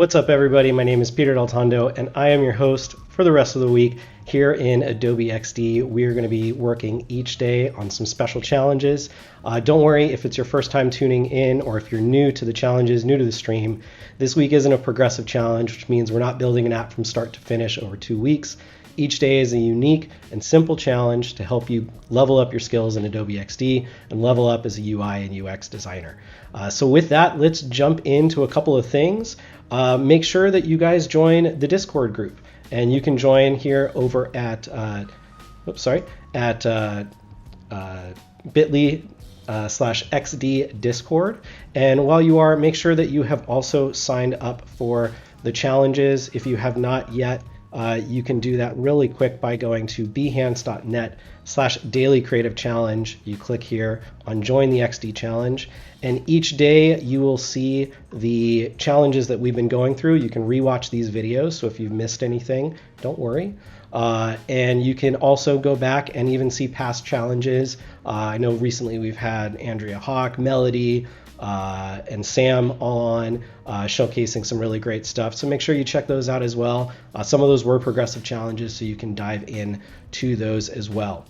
What's up, everybody? My name is Peter Del Tondo, and I am your host for the rest of the week here in Adobe XD. We are going to be working each day on some special challenges. Don't worry if it's your first time tuning in or if you're new to the challenges, new to the stream. This week isn't a progressive challenge, which means we're not building an app from start to finish over 2 weeks. Each day is a unique and simple challenge to help you level up your skills in Adobe XD and level up as a UI and UX designer. So with that, let's jump into a couple of things. Make sure that you guys join the Discord group, and you can join here over at bit.ly/XD Discord. And while you are, make sure that you have also signed up for the challenges. If you have not yet, you can do that really quick by going to behance.net/daily creative challenge. You click here on join the XD challenge, and each day you will see the challenges that we've been going through. You can rewatch these videos, so if you've missed anything, don't worry. And you can also go back and even see past challenges. I know recently we've had Andrea Hawk, Melody, and Sam all on, showcasing some really great stuff. So make sure you check those out as well. Some of those were progressive challenges, so you can dive in to those as well.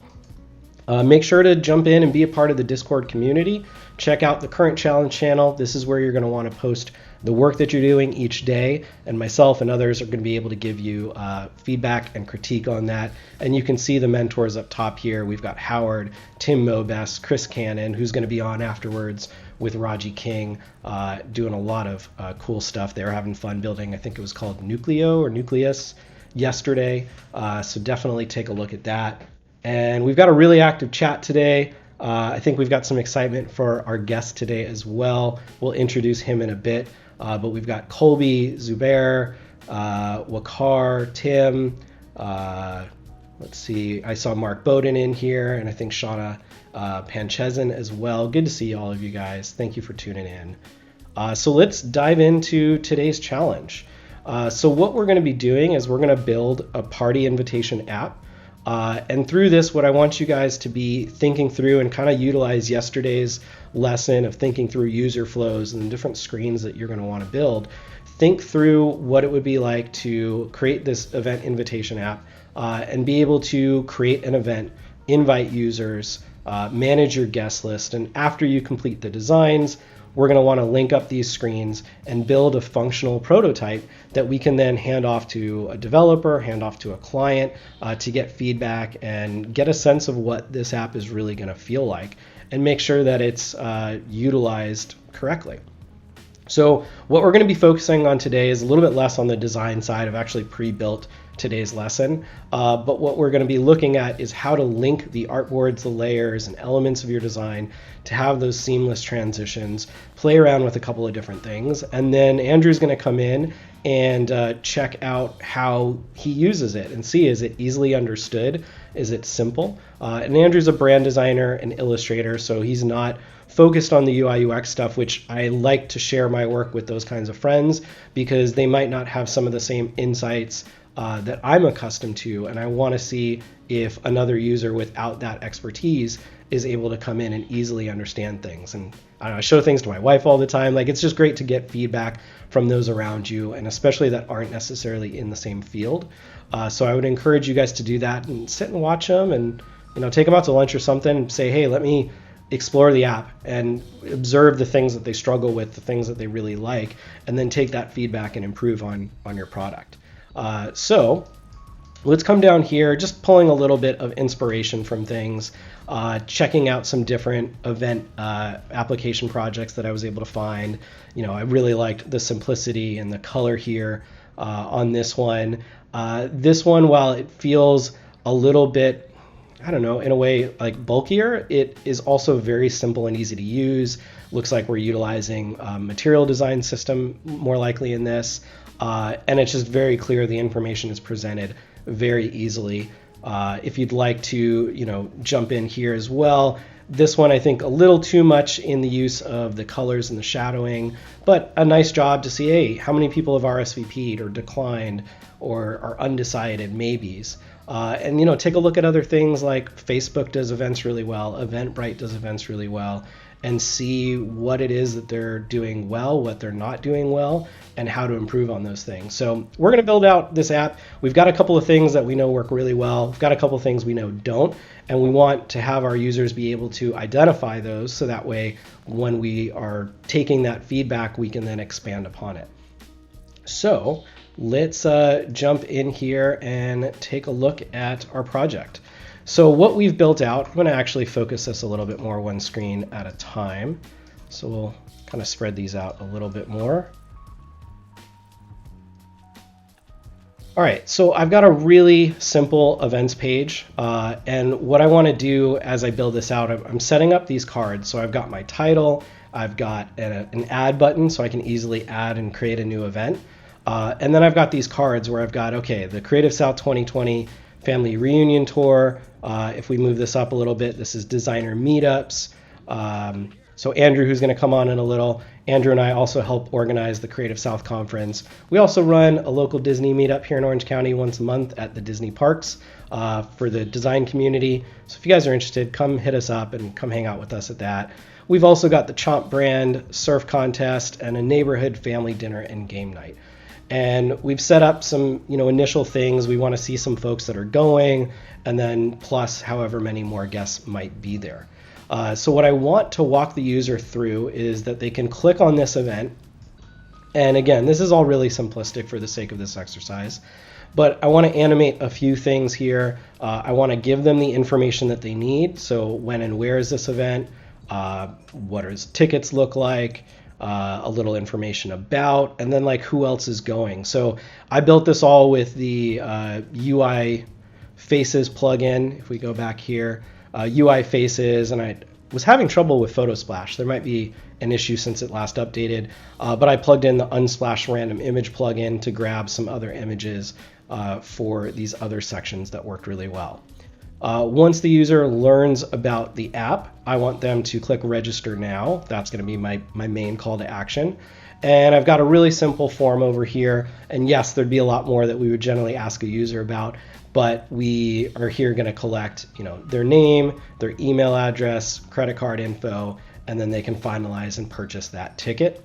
Make sure to jump in and be a part of the Discord community. Check out the current challenge channel. This is where you're going to want to post the work that you're doing each day, and myself and others are going to be able to give you feedback and critique on that. And you can see the mentors up top here. We've got Howard, Tim Mobess, Chris Cannon, who's going to be on afterwards with Raji King, doing a lot of cool stuff. They were having fun building, I think it was called Nucleo or Nucleus yesterday. So definitely take a look at that. And we've got a really active chat today. I think we've got some excitement for our guest today as well. We'll introduce him in a bit. But we've got Colby, Zubair, Wakar, Tim. Let's see. I saw Mark Bowden in here, and I think Shauna Panchezin as well. Good to see all of you guys. Thank you for tuning in. So let's dive into today's challenge. So what we're going to be doing is we're going to build a party invitation app. And through this, what I want you guys to be thinking through and kind of utilize yesterday's lesson of thinking through user flows and the different screens that you're going to want to build. Think through what it would be like to create this event invitation app and be able to create an event, invite users, manage your guest list. And after you complete the designs, we're going to want to link up these screens and build a functional prototype that we can then hand off to a developer, hand off to a client to get feedback and get a sense of what this app is really going to feel like and make sure that it's utilized correctly. So what we're going to be focusing on today is a little bit less on the design side. I've actually pre-built today's lesson, but what we're going to be looking at is how to link the artboards, the layers, and elements of your design to have those seamless transitions, play around with a couple of different things, and then Andrew's going to come in and check out how he uses it and see, is it easily understood? Is it simple? And Andrew's a brand designer and illustrator, so he's not focused on the UI UX stuff, which I like to share my work with those kinds of friends because they might not have some of the same insights that I'm accustomed to, and I want to see if another user without that expertise is able to come in and easily understand things. And I show things to my wife all the time. Like, it's just great to get feedback from those around you, and especially that aren't necessarily in the same field. So I would encourage you guys to do that and sit and watch them, and take them out to lunch or something and say, hey, let me explore the app and observe the things that they struggle with, the things that they really like, and then take that feedback and improve on your product. So let's come down here, just pulling a little bit of inspiration from things, checking out some different event application projects that I was able to find. I really liked the simplicity and the color here on this one. This one, while it feels a little bit, I don't know, in a way like bulkier, it is also very simple and easy to use. Looks like we're utilizing a material design system more likely in this. And it's just very clear the information is presented very easily. If you'd like to, jump in here as well. This one, I think, a little too much in the use of the colors and the shadowing, but a nice job to see, hey, how many people have RSVP'd or declined or are undecided maybes. And take a look at other things like Facebook does events really well, Eventbrite does events really well, and see what it is that they're doing well, what they're not doing well, and how to improve on those things. So we're going to build out this app. We've got a couple of things that we know work really well. We've got a couple of things we know don't, and we want to have our users be able to identify those so that way when we are taking that feedback, we can then expand upon it. So let's jump in here and take a look at our project. So what we've built out, I'm going to actually focus this a little bit more one screen at a time. So we'll kind of spread these out a little bit more. All right, so I've got a really simple events page. And what I want to do as I build this out, I'm setting up these cards. So I've got my title, I've got an add button so I can easily add and create a new event. And then I've got these cards where I've got, okay, the Creative South 2020 Family Reunion Tour. If we move this up a little bit, this is designer meetups. So Andrew, who's going to come on in a little, Andrew and I also help organize the Creative South Conference. We also run a local Disney meetup here in Orange County once a month at the Disney parks for the design community. So if you guys are interested, come hit us up and come hang out with us at that. We've also got the Chomp brand surf contest and a neighborhood family dinner and game night. And we've set up some, initial things. We want to see some folks that are going, and then plus however many more guests might be there. So what I want to walk the user through is that they can click on this event. And again, this is all really simplistic for the sake of this exercise, but I want to animate a few things here. I want to give them the information that they need. So when and where is this event? What does tickets look like? A little information about, and then like who else is going. So I built this all with the UI Faces plugin. If we go back here, UI Faces, and I was having trouble with Photo Splash. There might be an issue since it last updated, but I plugged in the Unsplash Random Image plugin to grab some other images for these other sections that worked really well. Once the user learns about the app, I want them to click register now. That's going to be my main call to action. And I've got a really simple form over here. And yes, there'd be a lot more that we would generally ask a user about, but we are here going to collect, their name, their email address, credit card info, and then they can finalize and purchase that ticket.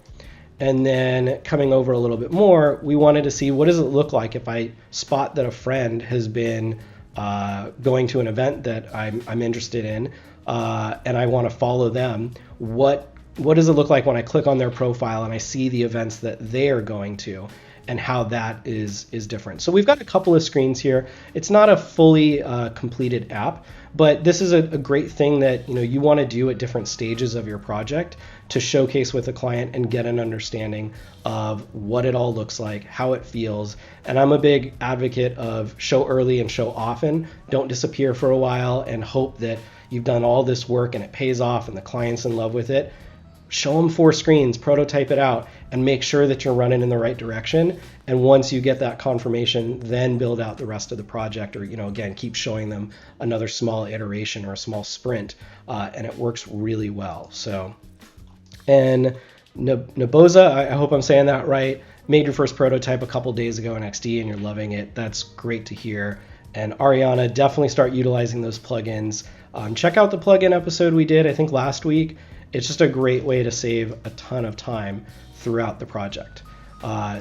And then coming over a little bit more, we wanted to see what does it look like if I spot that a friend has been going to an event that I'm interested in, and I want to follow them. What does it look like when I click on their profile and I see the events that they are going to, and how that is different? So we've got a couple of screens here. It's not a fully completed app, but this is a great thing that you want to do at different stages of your project to showcase with a client and get an understanding of what it all looks like, how it feels. And I'm a big advocate of show early and show often. Don't disappear for a while and hope that you've done all this work and it pays off and the client's in love with it. Show them 4 screens, prototype it out, and make sure that you're running in the right direction. And once you get that confirmation, then build out the rest of the project, or again, keep showing them another small iteration or a small sprint, and it works really well. So, and Naboza, I hope I'm saying that right, made your first prototype a couple days ago in XD and you're loving it. That's great to hear. And Ariana, definitely start utilizing those plugins. Check out the plugin episode we did, I think last week. It's just a great way to save a ton of time throughout the project.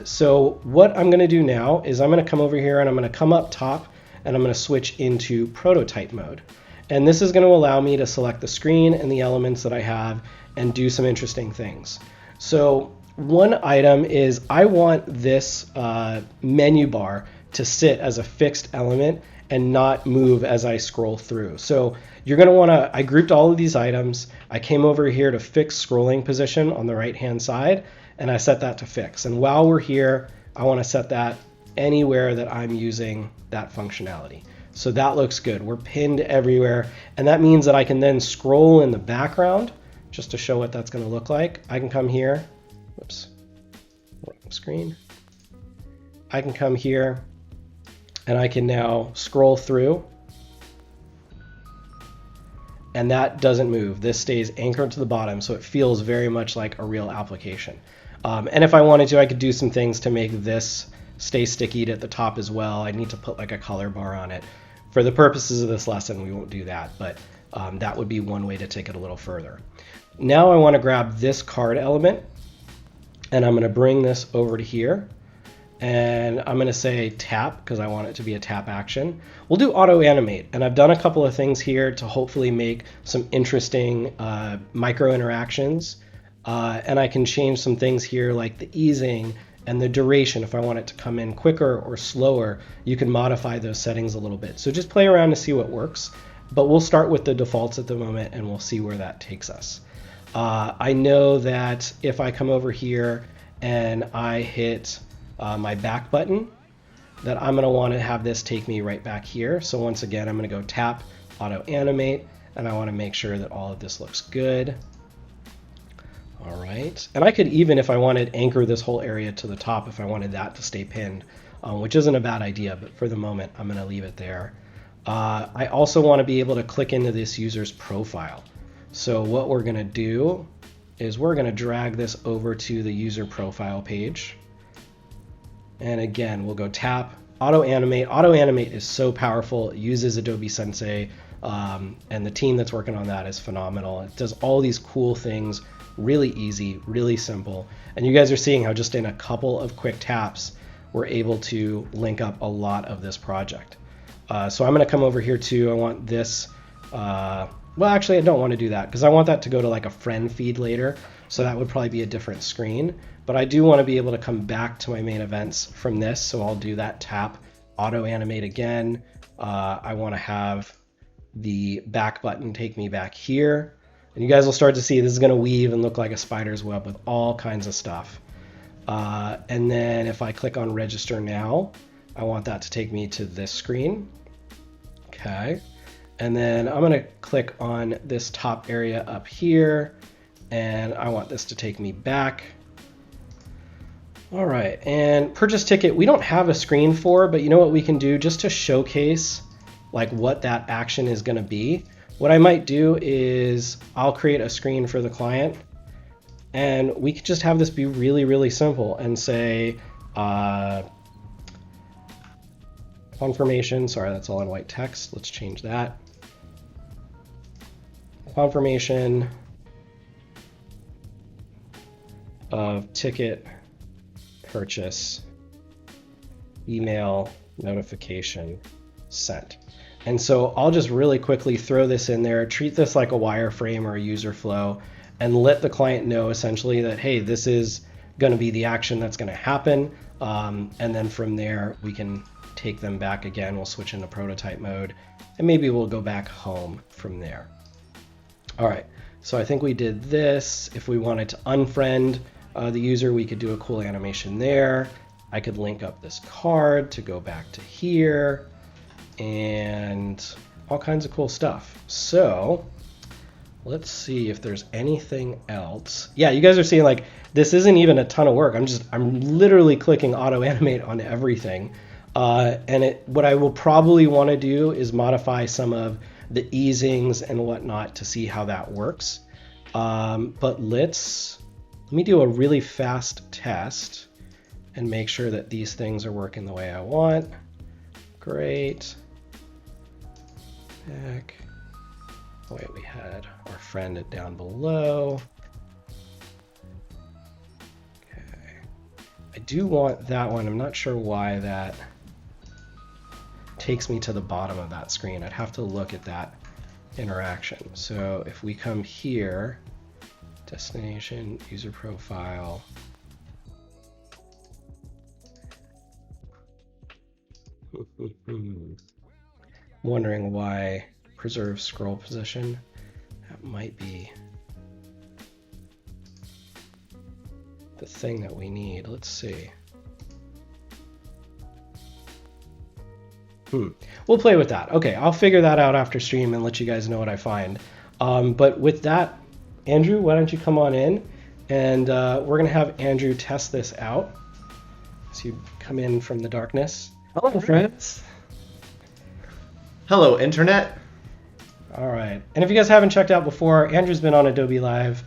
So what I'm going to do now is I'm going to come over here and I'm going to come up top and I'm going to switch into prototype mode. And this is going to allow me to select the screen and the elements that I have and do some interesting things. So one item is I want this menu bar to sit as a fixed element and not move as I scroll through. So you're going to want to, I grouped all of these items. I came over here to fix scrolling position on the right hand side, and I set that to fix. And while we're here, I want to set that anywhere that I'm using that functionality. So that looks good. We're pinned everywhere. And that means that I can then scroll in the background just to show what that's going to look like. I can come here, whoops, screen. I can come here and I can now scroll through, and that doesn't move. This stays anchored to the bottom, so it feels very much like a real application. And if I wanted to, I could do some things to make this stay sticky at the top as well. I need to put like a color bar on it. For the purposes of this lesson, we won't do that, but That would be one way to take it a little further. Now I want to grab this card element, and I'm going to bring this over to here, and I'm going to say tap because I want it to be a tap action. We'll do auto animate, and I've done a couple of things here to hopefully make some interesting micro interactions, and I can change some things here like the easing and the duration. If I want it to come in quicker or slower, you can modify those settings a little bit. So just play around to see what works, but we'll start with the defaults at the moment and we'll see where that takes us. I know that if I come over here and I hit my back button, that I'm going to want to have this take me right back here. So once again, I'm going to go tap, auto animate, and I want to make sure that all of this looks good. All right, and I could even, if I wanted, anchor this whole area to the top if I wanted that to stay pinned, which isn't a bad idea, but for the moment, I'm going to leave it there. I also want to be able to click into this user's profile. So what we're going to do is we're going to drag this over to the user profile page. And again, we'll go tap, auto animate. Auto animate is so powerful. It uses Adobe Sensei, and the team that's working on that is phenomenal. It does all these cool things really easy, really simple. And you guys are seeing how just in a couple of quick taps, we're able to link up a lot of this project. So I'm going to come over here too. I want this, well, actually, I don't want to do that because I want that to go to like a friend feed later. So that would probably be a different screen. But I do want to be able to come back to my main events from this. So I'll do that tap, auto animate again. I want to have the back button take me back here. And you guys will start to see this is going to weave and look like a spider's web with all kinds of stuff. And then if I click on register now, I want that to take me to this screen. Okay. And then I'm going to click on this top area up here, and I want this to take me back. All right, and purchase ticket, we don't have a screen for, but you know what we can do just to showcase like what that action is going to be? What I might do is I'll create a screen for the client, and we could just have this be really, really simple and say, confirmation, sorry, that's all in white text. Let's change that. Confirmation of ticket purchase, email notification sent. And so I'll just really quickly throw this in there, treat this like a wireframe or a user flow, and let the client know essentially that, hey, this is going to be the action that's going to happen. And then from there, we can take them back again. We'll switch into prototype mode, and maybe we'll go back home from there. All right, so I think we did this. If we wanted to unfriend the user, we could do a cool animation there. I could link up this card to go back to here and all kinds of cool stuff. So let's see if there's anything else. Yeah, you guys are seeing like this isn't even a ton of work. I'm literally clicking auto animate on everything. And what I will probably want to do is modify some of the easings and whatnot to see how that works. But let me do a really fast test and make sure that these things are working the way I want. Great. Back. Oh wait, we had our friend down below. Okay. I do want that one. I'm not sure why that takes me to the bottom of that screen. I'd have to look at that interaction. So if we come here, destination, user profile, wondering why preserve scroll position. That might be the thing that we need. Let's see. We'll play with that. Okay, I'll figure that out after stream and let you guys know what I find. But with that, Andrew, why don't you come on in, and we're gonna have Andrew test this out. So you come in from the darkness. Hello, friends. Hello, Internet. All right, and if you guys haven't checked out before, Andrew's been on Adobe Live.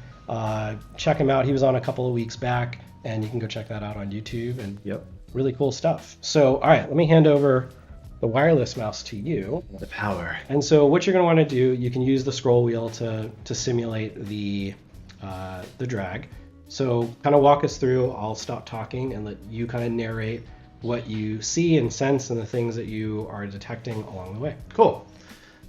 Check him out. He was on a couple of weeks back, and you can go check that out on YouTube. And Yep. Really cool stuff. So, all right, let me hand over the wireless mouse to you. The power. And so what you're going to want to do, you can use the scroll wheel to simulate the drag. So kind of walk us through. I'll stop talking and let you kind of narrate what you see and sense and the things that you are detecting along the way. Cool.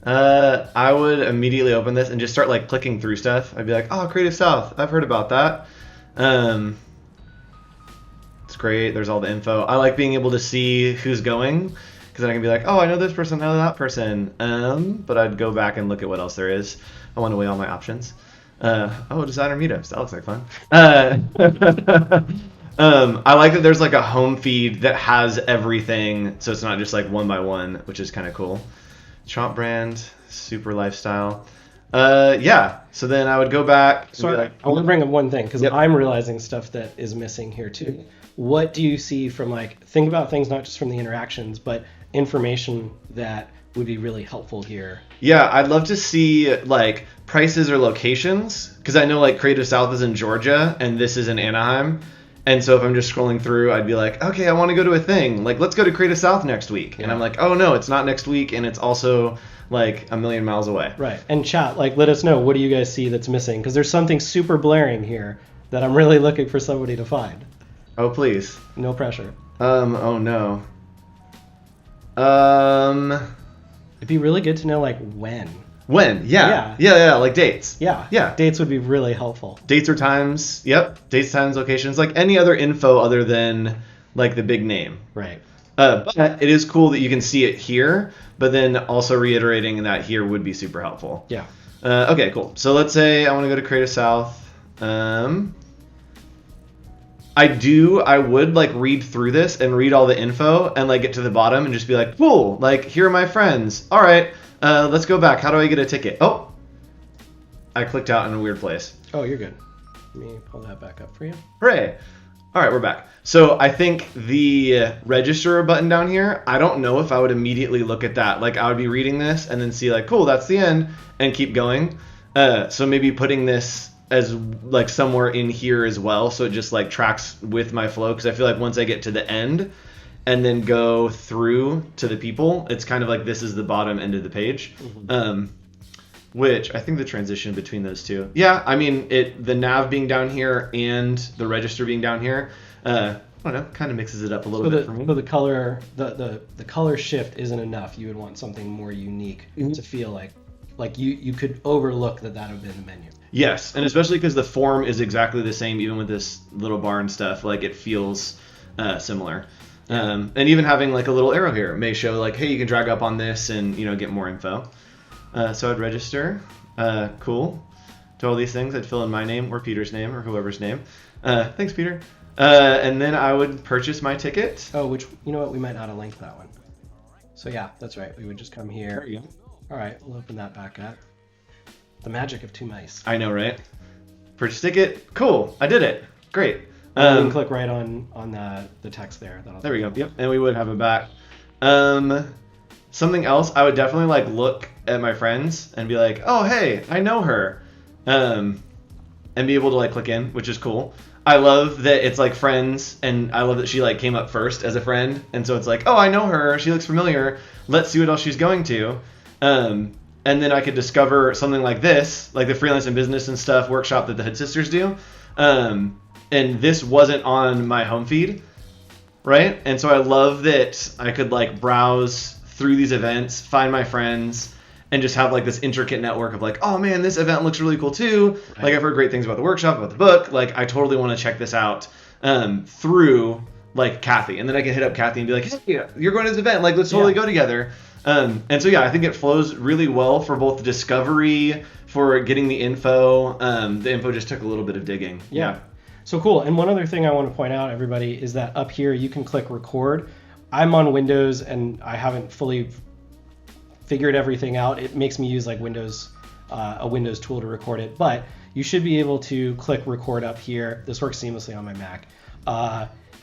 I would immediately open this and just start like clicking through stuff. I'd be like, oh, Creative South, I've heard about that. It's great. There's all the info. I like being able to see who's going because then I can be like, oh, I know this person, I know that person. But I'd go back and look at what else there is. I want to weigh all my options. Designer meetups. That looks like fun. I like that there's like a home feed that has everything, so it's not just like one by one, which is kind of cool. Shop brand, super lifestyle. Yeah. So then I would go back. So I want to bring up one thing because I'm realizing stuff that is missing here too. What do you see from like, think about things not just from the interactions, but information that would be really helpful here? Yeah, I'd love to see like prices or locations because I know like Creative South is in Georgia and this is in Anaheim. And so if I'm just scrolling through, I'd be like, okay, I want to go to a thing. Like, let's go to Creative South next week. Yeah. And I'm like, oh, no, it's not next week. And it's also like a million miles away. Right. And chat, like, let us know. What do you guys see that's missing? Because there's something super blaring here that I'm really looking for somebody to find. Oh, please. No pressure. Oh, no. It'd be really good to know, like, when. When? Yeah, like dates. Yeah. Dates would be really helpful. Dates or times. Yep. Dates, times, locations. Like any other info other than like the big name. Right. But it is cool that you can see it here, but then also reiterating that here would be super helpful. Yeah. Okay, cool. So let's say I want to go to Creative South. I would like read through this and read all the info and like get to the bottom and just be like, cool, like here are my friends. All right. Let's go back. How do I get a ticket? Oh, I clicked out in a weird place. Oh, you're good. Let me pull that back up for you. Hooray. All right, we're back. So I think the register button down here, I don't know if I would immediately look at that. Like I would be reading this and then see like, cool, that's the end and keep going. So maybe putting this as like somewhere in here as well. So it just like tracks with my flow. Cause I feel like once I get to the end, and then go through to the people, it's kind of like this is the bottom end of the page. Mm-hmm. Which I think the transition between those two. Yeah, I mean, the nav being down here and the register being down here, I don't know, kind of mixes it up a little bit for me. So the color, the color shift isn't enough. You would want something more unique to feel like you could overlook that would have been the menu. Yes, and especially because the form is exactly the same, even with this little bar and stuff, like it feels similar. And even having like a little arrow here may show like, hey, you can drag up on this and, get more info. So I'd register. Cool. To all these things, I'd fill in my name or Peter's name or whoever's name. Thanks, Peter. And then I would purchase my ticket. Oh, which, you know what? We might not have linked that one. So yeah, that's right. We would just come here. There you go. All right, we'll open that back up. The magic of two mice. I know, right? Purchase ticket. Cool. I did it. Great. You can click right on the text there. There we go. Yep. And we would have it back. Something else, I would definitely like look at my friends and be like, oh, hey, I know her. And be able to like click in, which is cool. I love that it's like friends, and I love that she like came up first as a friend. And so it's like, oh, I know her. She looks familiar. Let's see what else she's going to. And then I could discover something like this, like the freelance and business and stuff workshop that the Hood Sisters do. And this wasn't on my home feed, right? And so I love that I could like browse through these events, find my friends, and just have like this intricate network of like, oh man, this event looks really cool too. Right. Like I've heard great things about the workshop, about the book. Like I totally want to check this out through like Kathy. And then I can hit up Kathy and be like, hey, you're going to this event. Like let's totally go together. And so, yeah, I think it flows really well for both discovery, for getting the info. The info just took a little bit of digging. Yeah. So cool. And one other thing I want to point out, everybody, is that up here you can click record. I'm on Windows and I haven't fully figured everything out. It makes me use like a Windows tool to record it, but you should be able to click record up here. This works seamlessly on my Mac.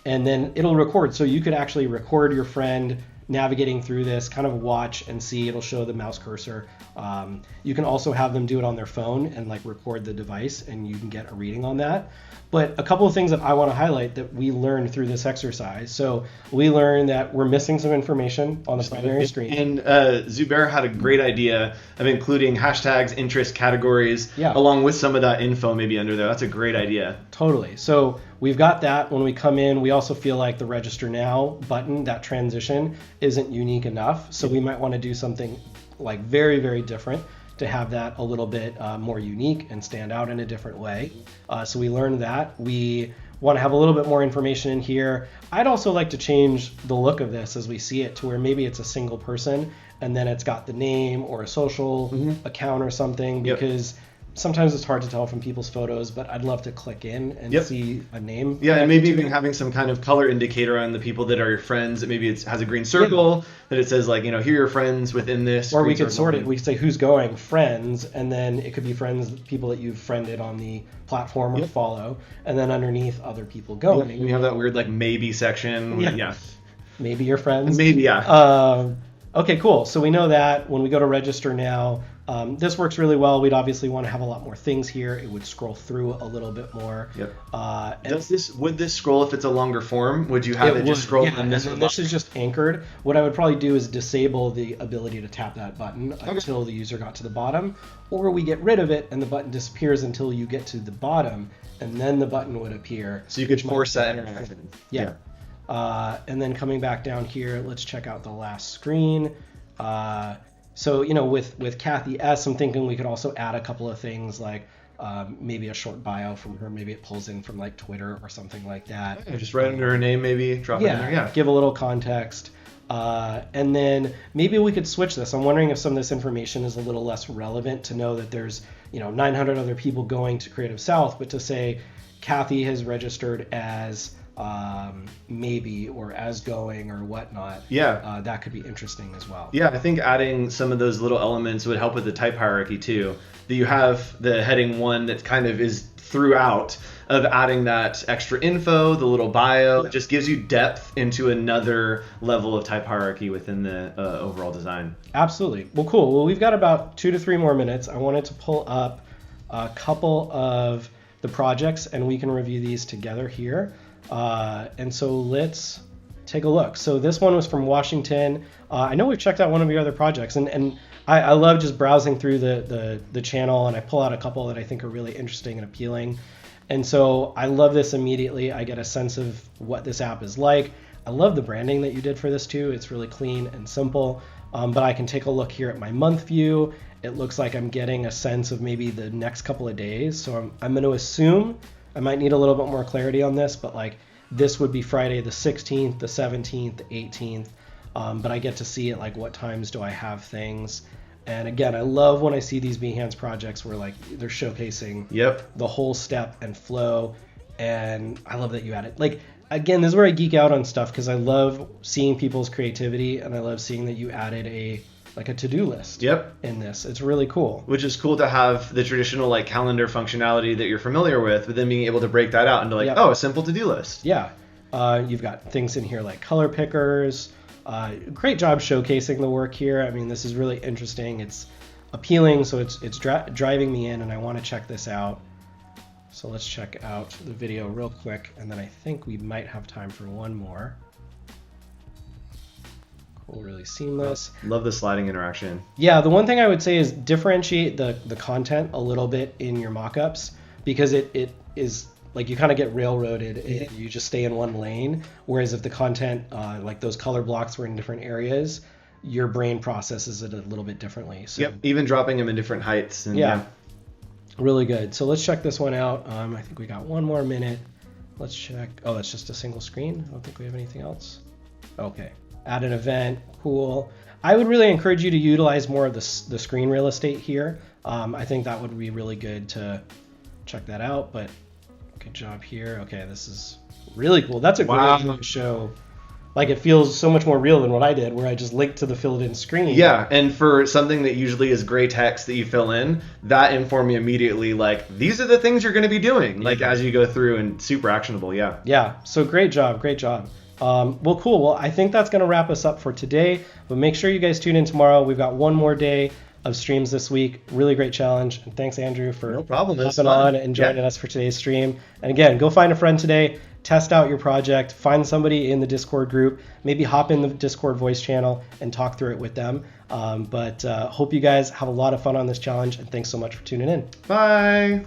And then it'll record. So you could actually record your friend navigating through this, kind of watch and see. It'll show the mouse cursor. You can also have them do it on their phone and like record the device, and you can get a reading on that. But a couple of things that I want to highlight that we learned through this exercise. So we learned that we're missing some information on the primary screen. And Zubair had a great idea of including hashtags, interest categories, Yeah. along with some of that info maybe under there. That's a great idea. Totally. So we've got that. When we come in, we also feel like the Register Now button, that transition, isn't unique enough. So we might want to do something like very, very different to have that a little bit more unique and stand out in a different way. So we learned that. We want to have a little bit more information in here. I'd also like to change the look of this as we see it to where maybe it's a single person and then it's got the name or a social account or something, because sometimes it's hard to tell from people's photos, but I'd love to click in and see a name. Yeah, and maybe even having some kind of color indicator on the people that are your friends. That maybe it has a green circle that it says like, here are your friends within this. Or we could sort it. We could say who's going, friends, and then it could be friends, people that you've friended on the platform or follow, and then underneath other people going. And you have that weird like maybe section. Maybe your friends. Maybe, Okay, cool. So we know that when we go to Register Now, this works really well. We'd obviously want to have a lot more things here. It would scroll through a little bit more. Would this scroll if it's a longer form? Would you have it just scroll? And this is just anchored. What I would probably do is disable the ability to tap that button until the user got to the bottom, or we get rid of it and the button disappears until you get to the bottom, and then the button would appear. So you could force that interaction. And then coming back down here, let's check out the last screen. So, with Kathy S, I'm thinking we could also add a couple of things like maybe a short bio from her. Maybe it pulls in from like Twitter or something like that. Just write under her name, maybe drop it in there. Give a little context. And then maybe we could switch this. I'm wondering if some of this information is a little less relevant to know that there's 900 other people going to Creative South, but to say Kathy has registered as maybe or as going or whatnot. That could be interesting as well. I think adding some of those little elements would help with the type hierarchy too. That you have the heading 1 that kind of is throughout, of adding that extra info, the little bio. It just gives you depth into another level of type hierarchy within the overall design. Absolutely. Well, cool. Well, we've got about 2 to 3 more minutes. I wanted to pull up a couple of the projects and we can review these together here. And so let's take a look. So this one was from Washington. I know we've checked out one of your other projects, and I love just browsing through the channel, and I pull out a couple that I think are really interesting and appealing. And so I love this immediately. I get a sense of what this app is like. I love the branding that you did for this too. It's really clean and simple. But I can take a look here at my month view. It looks like I'm getting a sense of maybe the next couple of days. So I'm going to assume, I might need a little bit more clarity on this, but like this would be Friday the 16th, the 17th, the 18th. But I get to see it like what times do I have things. And again, I love when I see these Behance projects where like they're showcasing the whole step and flow. And I love that you added, like, again, this is where I geek out on stuff because I love seeing people's creativity, and I love seeing that you added a to-do list in this. It's really cool. Which is cool to have the traditional like calendar functionality that you're familiar with, but then being able to break that out into like, a simple to-do list. You've got things in here like color pickers. Great job showcasing the work here. I mean, this is really interesting. It's appealing, so it's driving me in, and I want to check this out. So let's check out the video real quick, and then I think we might have time for one more. Cool, really seamless. Love the sliding interaction. Yeah, the one thing I would say is differentiate the content a little bit in your mockups, because it is like you kind of get railroaded if you just stay in one lane. Whereas if the content, like those color blocks were in different areas, your brain processes it a little bit differently. So, even dropping them in different heights. And really good. So let's check this one out. I think we got one more minute. Let's check. Oh, that's just a single screen. I don't think we have anything else. Okay. Add an event. Cool. I would really encourage you to utilize more of the screen real estate here. I think that would be really good to check that out, but good job here. Okay, this is really cool. That's a great show. Like, it feels so much more real than what I did, where I just linked to the filled in screen. Yeah, and for something that usually is gray text that you fill in, that informed me immediately, like, these are the things you're going to be doing, like, as you go through, and super actionable, Yeah, so great job. Well, cool. Well, I think that's going to wrap us up for today. But make sure you guys tune in tomorrow. We've got one more day of streams this week. Really great challenge. And thanks, Andrew, for No problem. hopping on and joining us for today's stream. And again, go find a friend today. Test out your project. Find somebody in the Discord group. Maybe hop in the Discord voice channel and talk through it with them. But hope you guys have a lot of fun on this challenge. And thanks so much for tuning in. Bye.